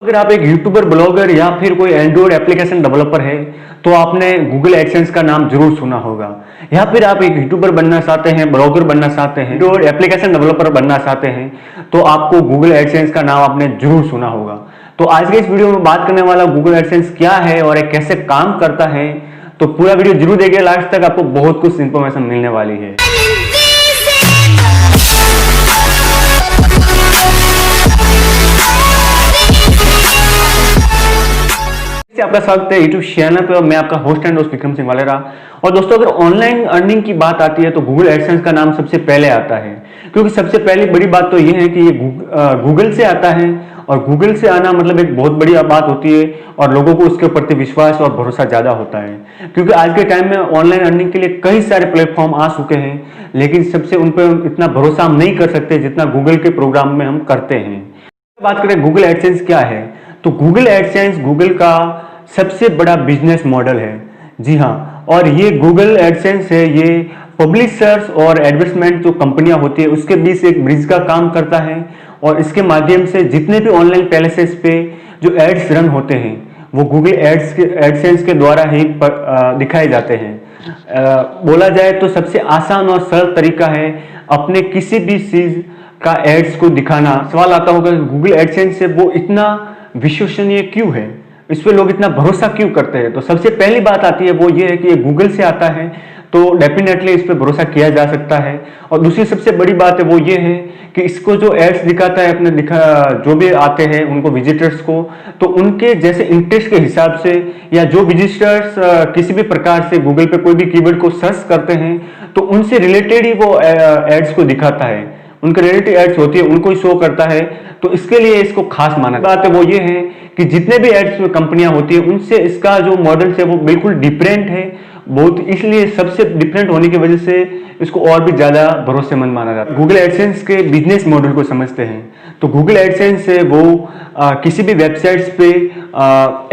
अगर आप एक यूट्यूबर, ब्लॉगर या फिर कोई एंड्रॉइड एप्लीकेशन डेवलपर है तो आपने गूगल एडसेंस का नाम जरूर सुना होगा। या फिर आप एक यूट्यूबर बनना चाहते हैं, ब्लॉगर बनना चाहते हैं, एंड्रॉइड एप्लीकेशन डेवलपर बनना चाहते हैं तो आपको गूगल एडसेंस का नाम आपने जरूर सुना होगा। तो आज के इस वीडियो में बात करने वाला गूगल एडसेंस क्या है और ये कैसे काम करता है। तो पूरा वीडियो जरूर देखिए लास्ट तक, आपको बहुत कुछ इंफॉर्मेशन मिलने वाली है। आपका स्वागत है यूट्यूब चैनल पे और मैं आपका होस्ट एंड दोस्त विक्रम सिंह वालेरा। और दोस्तों, अगर ऑनलाइन अर्निंग की बात आती है तो गूगल एडसेंस का नाम सबसे पहले आता है, क्योंकि सबसे पहली बड़ी बात तो ये है कि ये गूगल से आता है। और गूगल से आना मतलब एक बहुत बड़ी बात होती है और लोगों को उसके प्रति विश्वास और भरोसा ज्यादा होता है, क्योंकि आज के टाइम में ऑनलाइन अर्निंग के लिए कई सारे प्लेटफॉर्म आ चुके हैं, लेकिन सबसे उन पर इतना भरोसा हम नहीं कर सकते जितना गूगल के प्रोग्राम में हम करते हैं। बात करें गूगल एडसेंस क्या है, तो गूगल एडसेंस गूगल का सबसे बड़ा बिजनेस मॉडल है। जी हाँ, और ये गूगल एडसेंस है, ये पब्लिशर्स और एडवर्टाइजमेंट जो कंपनियां होती है उसके बीच एक ब्रिज का काम करता है। और इसके माध्यम से जितने भी ऑनलाइन पैलेसेस पे जो एड्स रन होते हैं वो गूगल एडसेंस के द्वारा ही दिखाए जाते हैं। बोला जाए तो सबसे आसान और सरल तरीका है अपने किसी भी चीज का एड्स को दिखाना। सवाल आता होगा कि गूगल एडसेंस से वो इतना विश्वसनीय क्यों है, इस पे लोग इतना भरोसा क्यों करते हैं। तो सबसे पहली बात आती है वो ये है कि ये गूगल से आता है तो डेफिनेटली इस पे भरोसा किया जा सकता है। और दूसरी सबसे बड़ी बात है वो ये है कि इसको जो एड्स दिखाता है अपने जो भी आते हैं उनको विजिटर्स को, तो उनके जैसे इंटरेस्ट के हिसाब से या जो विजिटर्स किसी भी प्रकार से गूगल पे कोई भी कीवर्ड को सर्च करते हैं तो उनसे रिलेटेड ही वो एड्स को दिखाता है, उनके रिलेटेड एड्स होती है उनको ही शो करता है। तो इसके लिए इसको खास माना बात है वो ये है कि जितने भी एड्स कंपनियां होती है उनसे इसका जो मॉडल है वो बिल्कुल डिफरेंट है बहुत, इसलिए सबसे डिफरेंट होने की वजह से इसको और भी ज्यादा भरोसेमंद माना जाता है। गूगल एडसेंस के बिजनेस मॉडल को समझते हैं तो गूगल एडसेंस है वो किसी भी वेबसाइट्स पे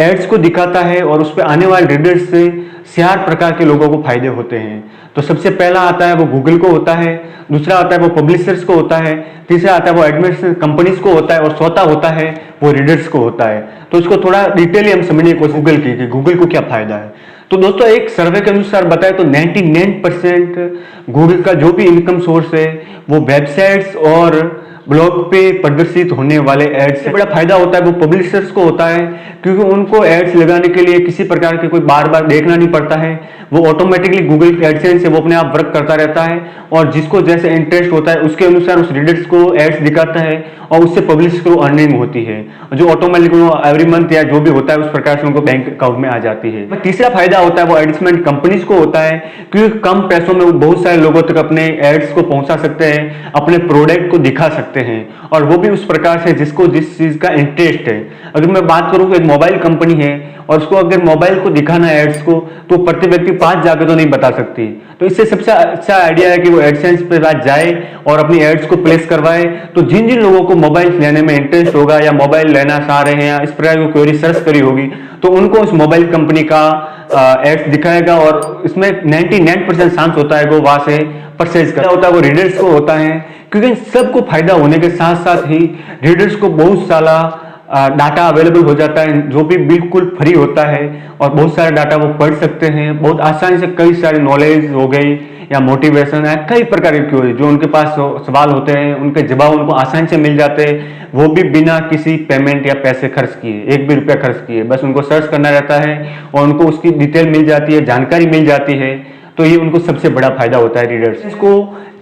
एड्स को दिखाता है और उस पर आने वाले रीडर्स से 4 प्रकार के लोगों को फायदे होते हैं। तो सबसे पहला आता है वो गूगल को होता है, दूसरा आता है वो पब्लिशर्स को होता है, तीसरा आता है वो एडवर्टाइजमेंट कंपनीज को होता है और चौथा होता है वो रीडर्स को होता है। तो इसको थोड़ा डिटेली हम समझने की कोशिश गूगल की कि गूगल को क्या फायदा है। तो दोस्तों, एक सर्वे के अनुसार बताए तो 99% गूगल का जो भी इनकम सोर्स है वो वेबसाइट्स और ब्लॉग पे प्रदर्शित होने वाले एड्स से बड़ा फायदा होता है वो पब्लिशर्स को होता है, क्योंकि उनको एड्स लगाने के लिए किसी प्रकार के कोई बार बार देखना नहीं पड़ता है। वो ऑटोमेटिकली गूगल एडसेंस से वो अपने आप वर्क करता रहता है और जिसको जैसे इंटरेस्ट होता है उसके अनुसार उस रीडर्स को एड्स दिखाता है और उससे पब्लिशर्स को अर्निंग होती है, जो ऑटोमेटिकली एवरी मंथ या जो भी होता है उस प्रकार से उनको बैंक अकाउंट में आ जाती है। तीसरा फायदा होता है वो एडवर्टाइजमेंट कंपनीज को होता है, क्योंकि कम पैसों में वो बहुत सारे लोगों तक अपने एड्स को पहुंचा सकते हैं, अपने प्रोडक्ट को दिखा सकते हैं और वो भी उस प्रकार से जिसको जिस चीज का इंटरेस्ट है। अगर मैं बात करूं कि एक मोबाइल कंपनी है और उसको अगर मोबाइल को दिखाना है एड्स को तो प्रति व्यक्ति पास जाकर तो नहीं बता सकती। तो इससे सबसे अच्छा आइडिया है कि वो एडसेंस पे जाए और अपनी एड्स को प्लेस करवाए। तो जिन जिन लोगों को मोबाइल लेने में इंटरेस्ट होगा या मोबाइल लेना चाह रहे हैं या इस प्रकार की क्वेरी सर्च करी होगी तो उनको उस मोबाइल कंपनी का एड्स दिखाएगा और इसमें 99% चांस होता है वो वहां से परचेज करना होता है वो रीडर्स को होता है, क्योंकि सबको फायदा होने के साथ साथ ही रीडर्स को बहुत सारा डाटा अवेलेबल हो जाता है जो भी बिल्कुल फ्री होता है और बहुत सारे डाटा वो पढ़ सकते हैं बहुत आसानी से। कई सारी नॉलेज हो गई या मोटिवेशन है, कई प्रकार की क्वेरी जो उनके पास सवाल होते हैं उनके जवाब उनको आसानी से मिल जाते हैं, वो भी बिना किसी पेमेंट या पैसे खर्च किए, एक भी रुपया खर्च किए। बस उनको सर्च करना रहता है और उनको उसकी डिटेल मिल जाती है, जानकारी मिल जाती है। तो ये उनको सबसे बड़ा फायदा होता है रीडर्स। इसको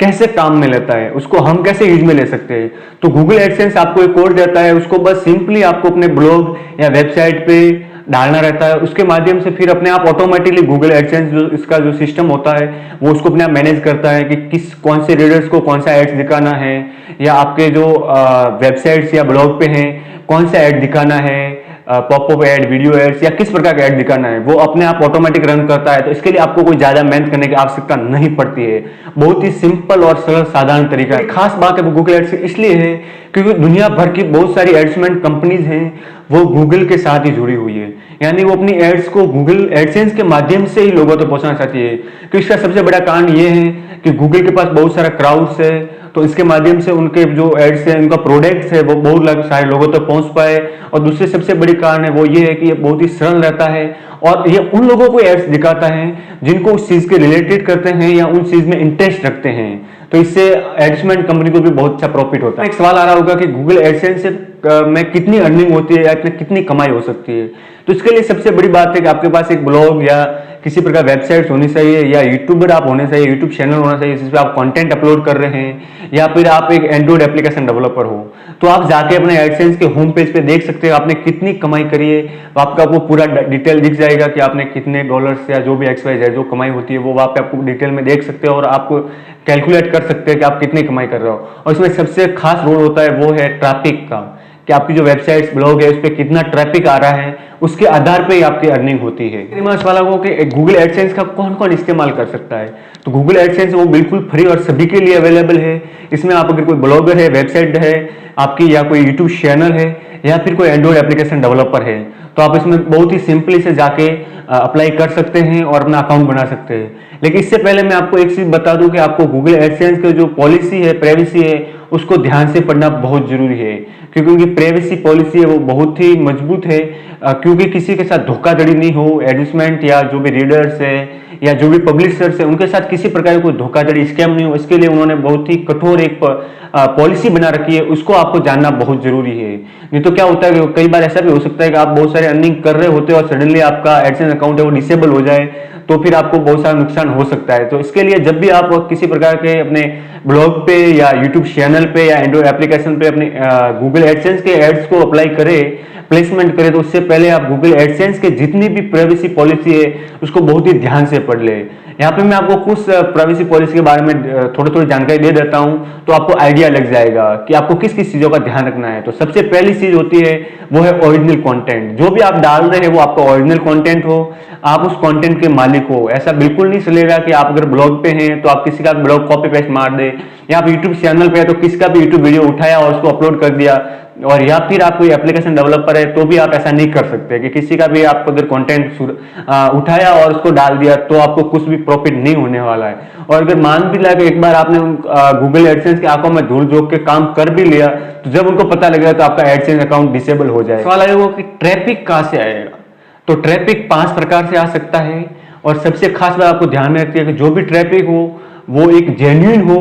कैसे काम में लेता है, उसको हम कैसे यूज में ले सकते हैं, तो गूगल एडसेंस आपको एक कोड देता है, उसको बस सिंपली आपको अपने ब्लॉग या वेबसाइट पे डालना रहता है। उसके माध्यम से फिर अपने आप ऑटोमेटिकली गूगल एडसेंस जो इसका जो सिस्टम होता है वो उसको अपने आप मैनेज करता है कि कौन से रीडर्स को कौन सा एड्स दिखाना है या आपके जो वेबसाइट्स या ब्लॉग पे हैं कौन सा एड दिखाना है, पॉपअप एड, वीडियो एड्स या किस प्रकार का एड दिखाना है, वो अपने आप ऑटोमेटिक रन करता है। तो इसके लिए आपको कोई ज्यादा मेहनत करने की आवश्यकता नहीं पड़ती है, बहुत ही सिंपल और सरल साधारण तरीका है। खास बात है वो गूगल एड्स इसलिए है क्योंकि दुनिया भर की बहुत सारी एडवर्टाइजमेंट कंपनीज हैं वो गूगल के साथ ही जुड़ी हुई है, यानी वो अपनी एड्स को गूगल एडसेंस के माध्यम से ही लोगों तक पहुंचाना चाहती है। क्योंकि इसका सबसे बड़ा कारण ये है कि गूगल के पास बहुत सारा क्राउड्स है, तो इसके माध्यम से उनके जो एड्स है, उनका प्रोडक्ट्स है, वो बहुत सारे लोगों तक पहुंच पाए। और दूसरे सबसे बड़ी कारण है वो ये है कि ये बहुत ही सरल रहता है और ये उन लोगों को एड्स दिखाता है जिनको उस चीज के रिलेटेड करते हैं या उन चीज में इंटरेस्ट रखते हैं। तो इससे एडवर्टाइजमेंट कंपनी को भी बहुत अच्छा प्रॉफिट होता है। एक सवाल आ रहा होगा कि गूगल एडसेंस से में कितनी अर्निंग होती है या कितनी कमाई हो सकती है। तो इसके लिए सबसे बड़ी बात है कि आपके पास एक ब्लॉग या किसी प्रकार वेबसाइट होनी चाहिए या यूट्यूबर आप होने चाहिए, यूट्यूब चैनल होना चाहिए जिस पे आप कंटेंट अपलोड कर रहे हैं, या फिर आप एक एंड्रॉइड एप्लीकेशन डेवलपर हो। तो आप जाके अपने एडसेंस के होम पेज पे देख सकते हो आपने कितनी कमाई करी है। आपका वो पूरा डिटेल दिख जाएगा कि आपने कितने डॉलर्स या जो भी XYZ जो कमाई होती है वो वहाँ पे आपको डिटेल में देख सकते हो और आपको कैलकुलेट कर सकते हैं कि आप कितनी कमाई कर रहे हो। और इसमें सबसे खास रोल होता है वो है ट्रैफिक का, कि आपकी जो वेबसाइट्स ब्लॉग है उस पर कितना ट्रैफिक आ रहा है, उसके आधार पे ही आपकी अर्निंग होती है। सवाल हो कि गूगल एडसेंस का कौन कौन इस्तेमाल कर सकता है। तो गूगल एडसेंस वो बिल्कुल फ्री और सभी के लिए अवेलेबल है। इसमें आप अगर कोई ब्लॉगर है, वेबसाइट है आपकी, या कोई यूट्यूब चैनल है, या फिर कोई एंड्रॉइड एप्लीकेशन डेवलपर है, तो आप इसमें बहुत ही सिंपली से जाके अप्लाई कर सकते हैं और अपना अकाउंट बना सकते हैं। लेकिन इससे पहले मैं आपको एक चीज बता दूं कि आपको गूगल एडसेंस की जो पॉलिसी है, प्राइवेसी है, उसको ध्यान से पढ़ना बहुत जरूरी है। क्योंकि उनकी प्राइवेसी पॉलिसी है वो बहुत ही मजबूत है, क्योंकि किसी के साथ धोखाधड़ी नहीं हो, एडवर्टाइजमेंट या जो भी रीडर्स है या जो भी पब्लिशर्स है उनके साथ किसी प्रकार की कोई धोखाधड़ी, स्कैम नहीं हो, इसके लिए उन्होंने बहुत ही कठोर एक पॉलिसी बना रखी है। उसको आपको जानना बहुत जरूरी है। नहीं तो क्या होता है कि कई बार ऐसा भी हो सकता है कि आप बहुत सारे अर्निंग कर रहे होते हो और सडनली आपका एडसेंस अकाउंट है वो डिसेबल हो जाए, तो फिर आपको बहुत सारा नुकसान हो सकता है। तो इसके लिए जब भी आप किसी प्रकार के अपने ब्लॉग पे या यूट्यूब चैनल पे या एंड्रॉइड एप्लीकेशन पे अपने गूगल एडसेंस के एड्स को अप्लाई करें, प्लेसमेंट करें, तो उससे पहले आप गूगल एडसेंस के जितनी भी प्राइवेसी पॉलिसी है उसको बहुत ही ध्यान से पढ़ ले। यहाँ पे मैं आपको कुछ प्राइवेसी पॉलिसी के बारे में थोड़ी थोड़ी जानकारी दे देता हूँ, तो आपको आइडिया लग जाएगा कि आपको किस किस चीजों का ध्यान रखना है। तो सबसे पहली चीज होती है वो है ओरिजिनल कंटेंट। जो भी आप डाल रहे हैं वो आपका ओरिजिनल कंटेंट हो, आप उस कंटेंट के मालिक हो। ऐसा बिल्कुल नहीं चलेगा कि आप अगर ब्लॉग पे हैं तो आप किसी का ब्लॉग कॉपी पेस्ट मार दे, या आप यूट्यूब चैनल पे है तो किसी का भी यूट्यूब वीडियो उठाया और उसको अपलोड कर दिया, और या फिर आप कोई एप्लीकेशन डेवलपर है तो भी आप ऐसा नहीं कर सकते कि किसी का भी आपको अगर कंटेंट उठाया और उसको डाल दिया तो आपको कुछ भी प्रॉफिट नहीं होने वाला है। और अगर मान भी लगा कि एक बार आपने गूगल एडसेंस की आंखों में धूल झोंक के काम कर भी लिया, तो जब उनको पता लगेगा तो आपका एडसेंस अकाउंट डिसेबल हो जाएगा। सवाल आएगा कि ट्रैफिक कहां से आएगा। तो ट्रैफिक 5 प्रकार से आ सकता है, और सबसे खास बात आपको ध्यान में रखती है कि जो भी ट्रैफिक हो वो एक जेन्युइन हो।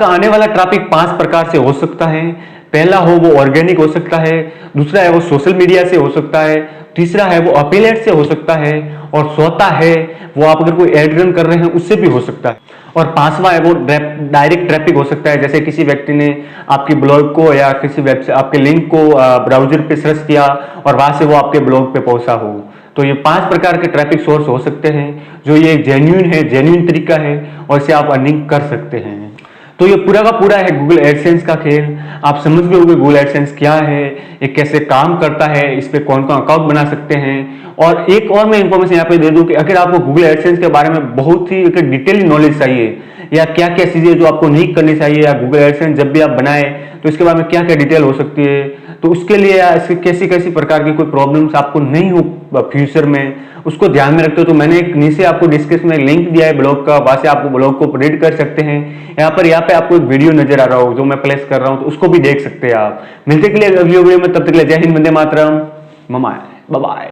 आने वाला ट्रैफिक 5 प्रकार से हो सकता है। पहला हो वो ऑर्गेनिक हो सकता है, दूसरा है वो सोशल मीडिया से हो सकता है, तीसरा है वो अफिलिएट से हो सकता है, और चौथा है वो आप अगर कोई एड रन कर रहे हैं उससे भी हो सकता है, और पांचवा है वो डायरेक्ट ट्रैफिक हो सकता है। जैसे किसी व्यक्ति ने आपकी ब्लॉग को या किसी वेबसाइट आपके लिंक को ब्राउजर पे सर्च किया और वहां से वो आपके ब्लॉग पे पहुंचा हो। तो ये 5 प्रकार के ट्रैफिक सोर्स हो सकते हैं, जो ये जेन्युइन है, जेन्युइन तरीका है, और इसे आप अर्निंग कर सकते हैं। तो ये पूरा का पूरा है गूगल एडसेंस का खेल। आप समझ गए होंगे गूगल एडसेंस क्या है, ये कैसे काम करता है, इस पे कौन कौन अकाउंट बना सकते हैं। और एक और मैं इंफॉर्मेशन यहाँ पे दे दूं कि अगर आपको गूगल एडसेंस के बारे में बहुत ही डिटेल नॉलेज चाहिए, या क्या क्या चीजें जो आपको नहीं करनी चाहिए, या गूगल एडसेंस जब भी आप बनाए तो इसके बारे में क्या क्या डिटेल हो सकती है, तो उसके लिए ऐसी कैसी कैसी प्रकार की कोई प्रॉब्लम्स आपको नहीं हो फ्यूचर में, उसको ध्यान में रखते हो, तो मैंने एक नीचे आपको डिस्क्रिप्शन में लिंक दिया है ब्लॉग का, वहां से आपको ब्लॉग को रीड कर सकते हैं। यहाँ पे आपको एक वीडियो नजर आ रहा हो जो मैं प्लेस कर रहा हूँ, तो उसको भी देख सकते हैं आप। मिलते के लिए अगली वीडियो में, तब तक के लिए जय हिंद, वंदे मातरम, बाय बाय।